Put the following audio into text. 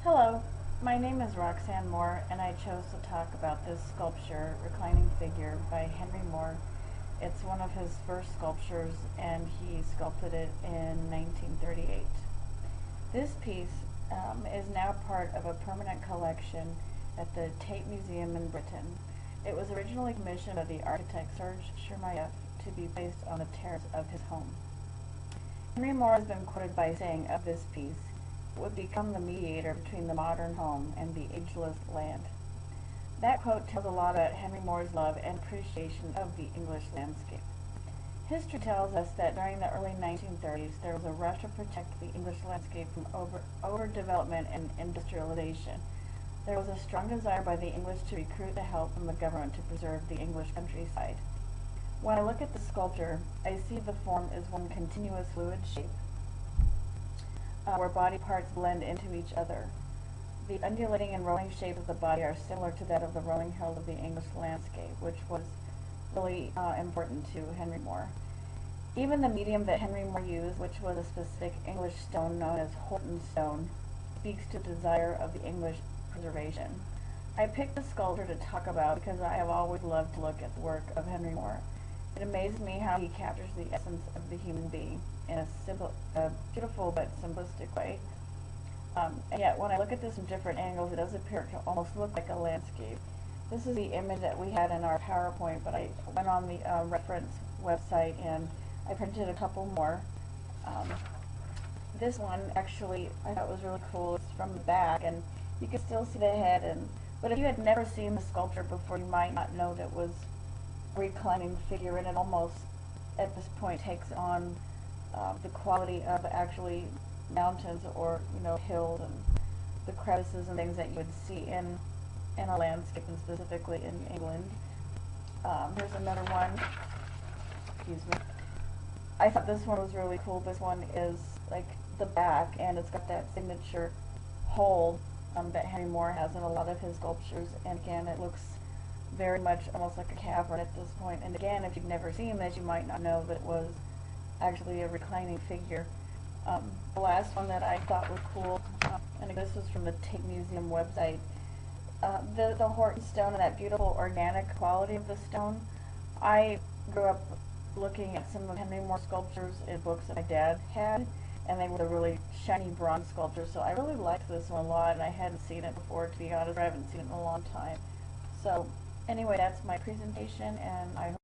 Hello, my name is Roxanne Moore, and I chose to talk about this sculpture, Reclining Figure, by Henry Moore. It's one of his first sculptures, and he sculpted it in 1938. This piece is now part of a permanent collection at the Tate Museum in Britain. It was originally commissioned by the architect Serge Chermayeff to be placed on the terrace of his home. Henry Moore has been quoted by saying of this piece, "It would become the mediator between the modern home and the ageless land." That quote tells a lot about Henry Moore's love and appreciation of the English landscape. History tells us that during the early 1930s, there was a rush to protect the English landscape from overdevelopment and industrialization. There was a strong desire by the English to recruit the help from the government to preserve the English countryside. When I look at the sculpture, I see the form as one continuous fluid shape, where body parts blend into each other. The undulating and rolling shapes of the body are similar to that of the rolling hills of the English landscape, which was really important to Henry Moore. Even the medium that Henry Moore used, which was a specific English stone known as Horton stone, speaks to the desire of the English preservation. I picked the sculpture to talk about because I have always loved to look at the work of Henry Moore. It amazes me how he captures the essence of the human being in a beautiful but simplistic way. And yet, when I look at this from different angles, it does appear to almost look like a landscape. This is the image that we had in our PowerPoint, but I went on the reference website and I printed a couple more. This one actually I thought was really cool. It's from the back, and you can still see the head. But if you had never seen the sculpture before, you might not know that it was a reclining figure, and it almost, at this point, takes on the quality of actually mountains or hills and the crevices and things that you would see in a landscape, and specifically in England. Here's another one. Excuse me. I thought this one was really cool. This one is like the back, and it's got that signature hole that Henry Moore has in a lot of his sculptures. And again, it looks very much almost like a cavern at this point. And again, if you've never seen this, you might not know that it was actually a reclining figure. The last one that I thought was cool, and this was from the Tate Museum website, the Horton stone and that beautiful organic quality of the stone. I grew up looking at some of Henry Moore sculptures in books that my dad had, and they were the really shiny bronze sculptures, so I really liked this one a lot, and I hadn't seen it before, to be honest. I haven't seen it in a long time. So anyway, that's my presentation, and I hope